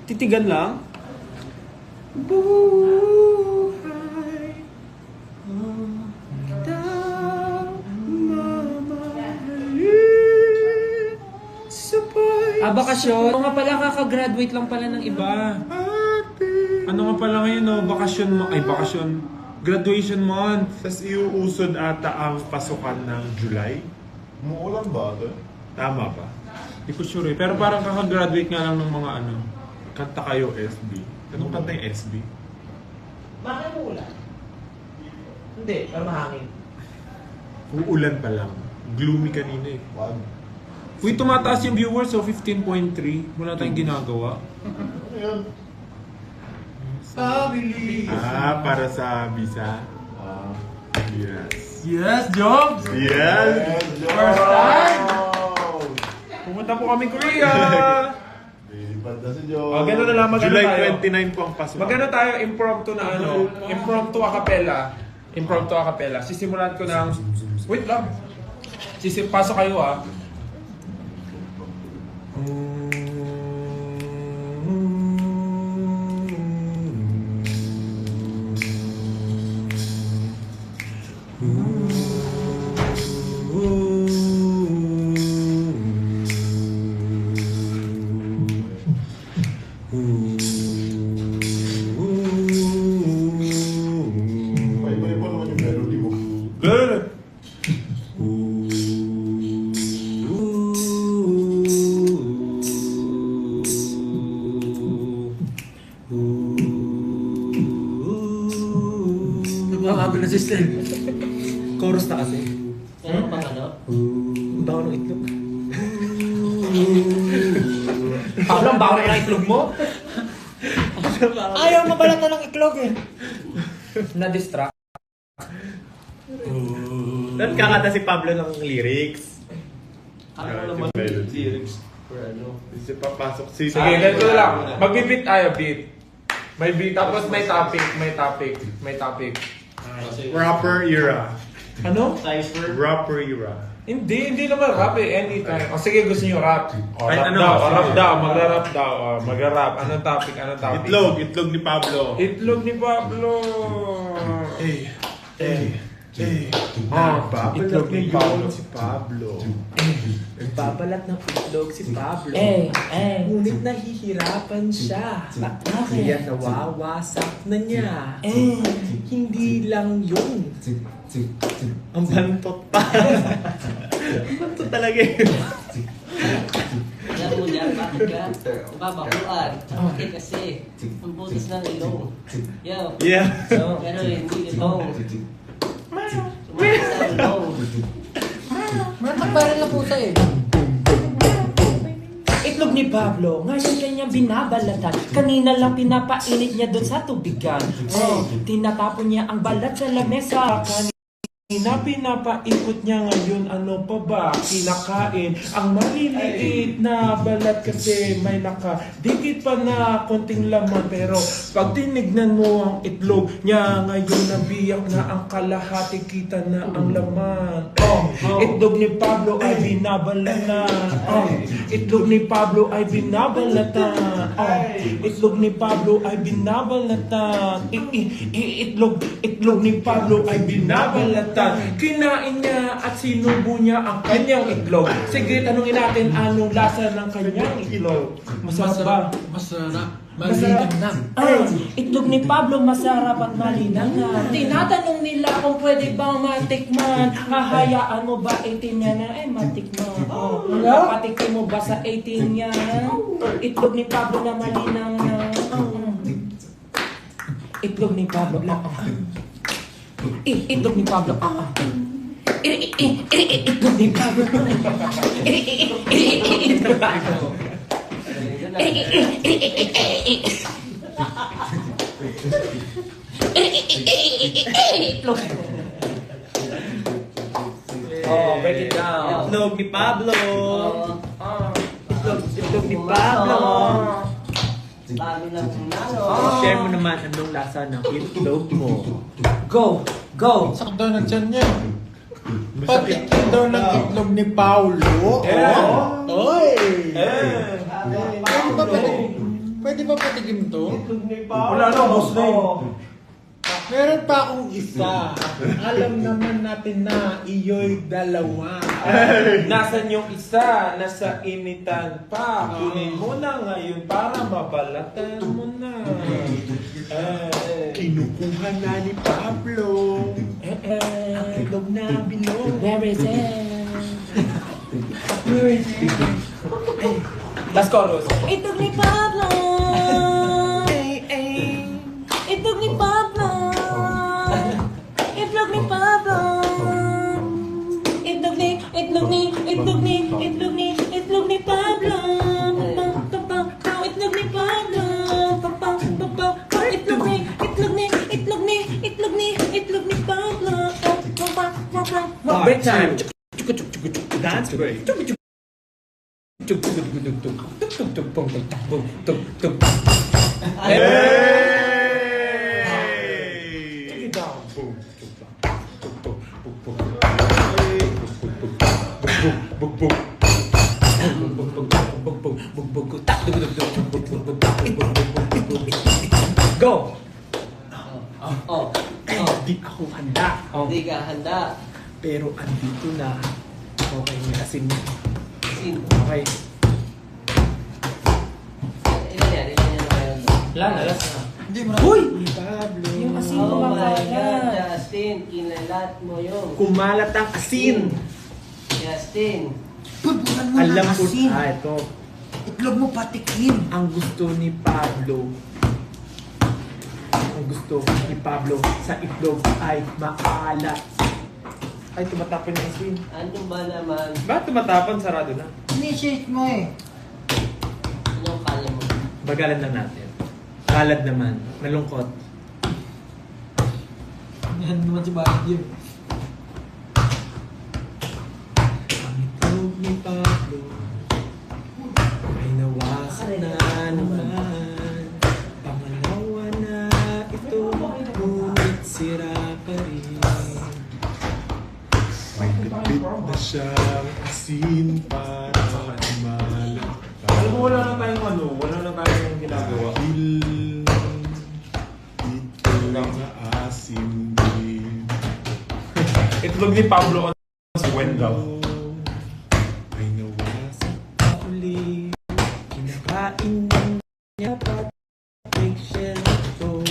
B: Titigan lang? Bakasyon. Ano nga pala, kakagraduate lang pala ng iba.
A: Ano nga pala ngayon, no? Bakasyon. Graduation month.
G: Tapos iuusod ata ang pasukan ng July.
D: Muulan ba ito?
G: Tama ba?
A: Hindi ko sure eh. Pero parang kakagraduate nga lang ng mga ano.
G: Kanta kayo SB. Anong kanta yung SB?
H: Bakit mo ulan? Hindi, pero mahangin.
G: Uulan pa lang. Gloomy kanina eh.
D: Wag.
A: Uy, tumataas yung viewers, so 15.3. Wala tayong ginagawa.
D: Ano yun?
G: Para sa visa. Yes.
A: Yes, Job!
G: Yes!
A: First time! Pumunta po kami Korea!
D: Lilipad na si Joe.
A: Gano'n na lang, magano
G: July
A: tayo.
G: 29 po ang pasukan.
A: Magano tayo, impromptu na ano, impromptu a cappella. Impromptu a cappella. Sisimulan ko ng, wait lang. Pasok kayo ah.
D: Iba-iba naman yung melody mo.
A: Good!
C: Nagmamago na sister.
E: Chorus na kasi.
H: Ano pang ano?
E: Ang bago ng itlog.
B: Pablo, ang bago na itlog mo?
C: Ayaw mabalatan ng iklog eh.
B: Na-distract.
E: Doon kakanta si Pablo ng lyrics.
H: Ano naman lyrics for ano?
G: Kasi papasok si...
A: Sige, ganito na lang. Mag-beat tayo, beat. May beat, tapos may topic.
G: Rapper era.
A: Ano?
H: Cypher?
G: Rapper era.
A: Hindi naman rap eh, anytime. O sige, gusto nyo rap. O,
G: Kahit
A: rap
G: ano,
A: daw,
G: sige.
A: rap daw, magra-rap daw. O, magra-rap. Anong topic?
G: Itlog ni Pablo.
A: Itlog ni Pablo.
E: Itlog ni
A: Pablo.
E: si Pablo. Nagbabalat ng itlog si Pablo.
B: Eh.
E: Ngunit nahihirapan siya. Kaya nawawasak na niya. Hindi lang yun. Ang bantot pa. Ang bantot talaga yun.
H: Alam mo niya, bakit ka? Babakuan. Bakit kasi? Ang butis ng ilong. Yo.
E: Yeah.
H: So, pero hindi ilong. Sumakas sa ilong.
C: Matagbaran na pusa eh.
B: Itlog ni Pablo, ngayon kanyang binabalatan. Kanina lang pinapainit niya doon sa tubigan. Tinatapon niya ang balat sa lamesa. Kanina pinapaikot niya ngayon, ano pa ba? Kinakain ang maliliit na balat kasi may nakadikit pa na konting laman. Pero pag tinignan mo ang itlog niya ngayon, nabiyak na ang kalahati, kita na ang laman. Itlog ni Pablo ay binabalatan. Itlog ni Pablo ay binabalatan. Itlog ni Pablo ay binabalatan. Itlog ni Pablo ay binabalatan. Kinain niya at sinubo niya ang kanyang itlog. Sige, tanungin natin anong lasa ng kanyang itlog. Masarap ba?
C: Masarap.
B: Masarap na. Itlog ni Pablo masarap at malinangan. Tinatanong nila kung pwede bang matikman. Hahayaan mo ba 18 yan na matikman? Napatikin mo ba sa 18 yan? Itlog ni Pablo na malinangan. Itlog ni Pablo. Itlog ni Pablo. Itlog ni Pablo. Itlog. Break it down.
E: Itlog ni Pablo. Itlog ni Pablo.
H: Bago lang nalo.
E: Share mo naman anong lasa ng itlog mo.
B: Go!
K: Sakit daw ng tiyan niya. Patikin daw ng itlog ni Paulo. Oy! Pwede ba patikim to?
A: Wala na, boss na eh.
K: Meron pa akong isa. Alam naman natin na iyo'y dalawa.
A: Nasaan yung isa? Nasa initan pa. Kunin mo na ngayon para mabalatan mo na.
K: Kinukuha na ni Pablo. Ang itlog na bilog.
B: Where is it? Where is it? Last chorus. Itlog ni Pablo. Itlog ni Pablo. Itlog ni Pablo. Itlog ni Pablo. Itlog ni Pablo. Itlog ni Pablo. Break time.
E: Dance break.
B: Go!
E: Hindi ako handa.
H: Hindi ka handa.
E: Pero andito na. Okay, may asin.
H: Sin.
E: Okay.
H: Ilan yan na ngayon.
B: Last na.
K: Hindi mo
B: Uy!
E: Pablo.
B: Yung asin
H: Oh my God,
B: kumakalat.
H: Justin, kinalat mo yun.
E: Kumalat ang asin.
H: Justin.
C: Pagbulan mo
E: Alam
C: ng
E: ko.
C: asin.
E: Ito.
C: Itlog mo patikim.
E: Ang gusto ni Pablo. Ang gusto ni Pablo sa itlog ay maalat. Ay, tumatapon yung asin.
H: Ano ba naman?
E: Bakit tumatapon? Sarado na.
C: Initiate mo eh.
H: Anong kala mo?
E: Bagalan lang natin. Kalad naman. Nalungkot.
C: Yan naman si Bakit yun.
E: Ang itlog ni Pablo ay nawasak na naman. Pangalawa na ito, ngunit sira pa rin.
K: May lipit na siya.
A: itlog ni Pablo on when daw.
E: Ay nawala sa uli. Kinakain niya patik siya nito.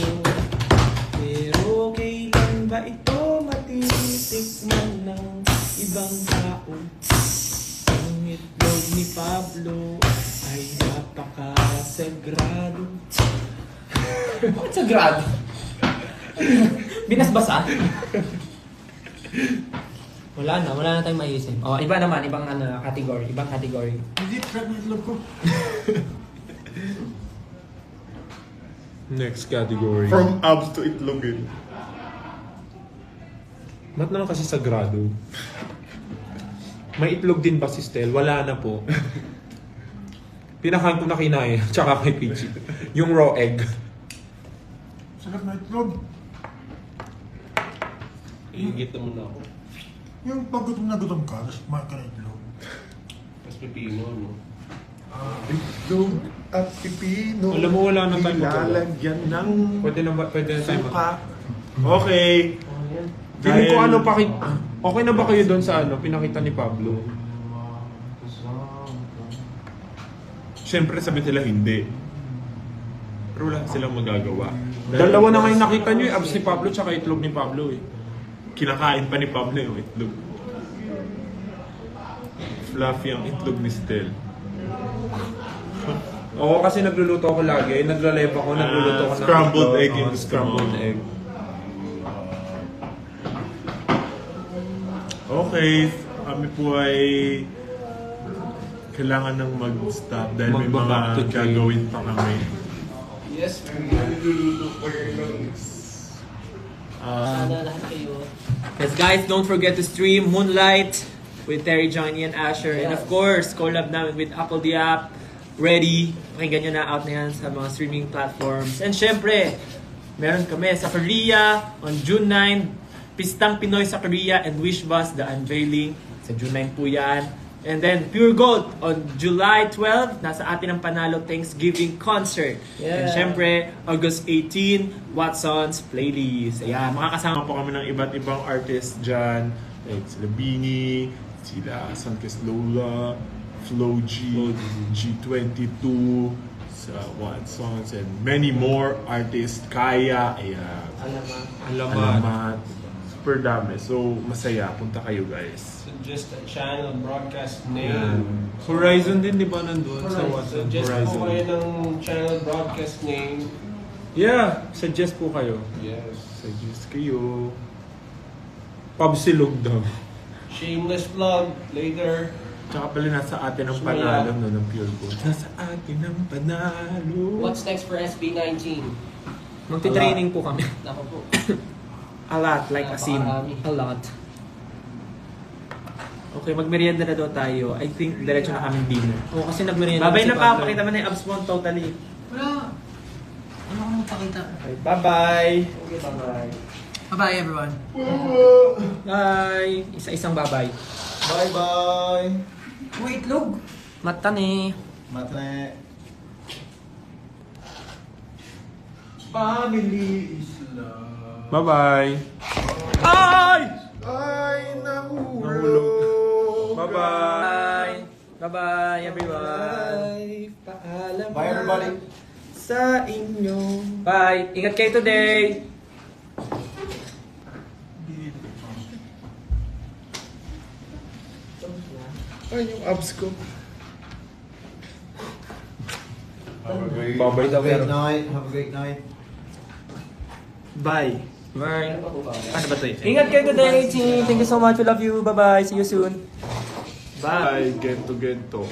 E: Pero kailan ba ito matitikman ng ibang tao? Ang itlog ni Pablo ay napakasagrado.
B: Bakit sagrado? Binasbasa? wala na tayong maisip. Oh, iba naman, ibang category.
K: Hindi, trap na itlog ko.
A: Next category.
G: From abs to itlogin.
A: Ba't naman kasi sagrado? May itlog din ba si Stel? Wala na po. Pinakain ko na kinaya, tsaka kay Peachy. Yung raw egg.
K: Sarap na itlog.
I: Iigit naman ako.
K: Yung pag gutom na gutom ka, tapos kumain ka na itlog.
I: Mas pipino, no?
G: Itlog at pipino.
A: Alam mo, wala na tayo magawa.
G: Ilalagyan ng
A: Pwede na tayo
G: suka. Okay.
A: Feeling ko ano okay na ba kayo doon sa pinakita ni Pablo?
G: Siyempre sabi nila hindi. Pero wala silang magagawa.
A: Dalawa na ngayon nakita nyo abs ni Pablo tsaka itlog ni Pablo eh.
G: Kinakain pa ni Pablo yung itlog. Fluffy ang itlog ni Stel.
A: Oo, kasi nagluluto ako lagi. Nagla-live ako, nagluluto ako ng
G: scrambled
A: itlog.
G: egg
A: Oo,
G: yung
A: scrambled egg.
G: Okay, kami po ay kailangan ng mag-stop dahil may
A: Magbaback to
G: mga
A: train.
G: gagawin pa kami.
I: Yes, nagluluto pa yun.
H: Sana lahat kayo.
E: Yes guys, don't forget to stream Moonlight with Terry, Johnny, and Asher. And of course, collab namin with Apple the App, Ready. Pakinggan nyo na, out na yan sa mga streaming platforms. And syempre, meron kami sa Korea on June 9, Pistang Pinoy sa Korea and Wish Bus, the unveiling. Sa June 9 po yan. And then Pure Gold on July 12, nasa atin ang Panalo Thanksgiving Concert. And
B: Yeah.
E: syempre, August 18, Watson's Playlist. Ayan, makakasama
G: Kasama po kami ng iba't ibang artists dyan. Like sila Bini, sila Sanchez Lola, Flo G, G22, sa Watsons, and many more artists. Kaya, ayan. Alamat. Super dami. So, masaya. Punta kayo guys.
I: Suggest a channel broadcast name.
G: Yan.
A: Horizon din, di ba, nandun sa WhatsApp?
I: Suggest po
A: Horizon.
I: kayo ng channel broadcast name.
A: Yeah, suggest po kayo.
I: Yes.
A: Suggest kayo. Pabsilog daw.
I: Shameless vlog later.
G: Tsaka pala nasa atin ang
I: Sumaya.
G: panalo no, ng Pure Gold. Nasa atin ang panalo.
H: What's next for SB19?
B: Magti-training po kami.
H: Nako po.
E: a lot, like a scene.
H: Napakarami.
B: A lot.
E: Okay, magmerienda na daw tayo. I think diretso na kaming dinner.
B: Oo, kasi nagmerienda
E: Babay
B: si
E: na pa,
B: Pablo.
E: pakita mo na yung abs mo totally.
C: Wala. Ano ko magpakita?
E: Okay, bye-bye.
H: Okay, bye-bye.
C: Bye-bye, everyone.
B: Bye! Isa-isang babay.
D: Bye-bye!
C: Wait, log.
B: Mata ni.
D: Matre!
G: Family is love.
A: Bye-bye!
G: Ay! Ay, nahulog.
A: Bye-bye!
E: Bye-bye, everyone. Paalam
D: Bye, everybody!
E: sa inyo. Bye. Ingat kayo today.
G: Ay, yung abs ko.
A: Babay daw pero.
D: night. Have a great night.
E: Bye.
B: Bye.
E: Ano ba ito eh?
B: Ingat kayo today, team. Thank you so much. We love you. Bye-bye. See you soon.
G: Bye, gento.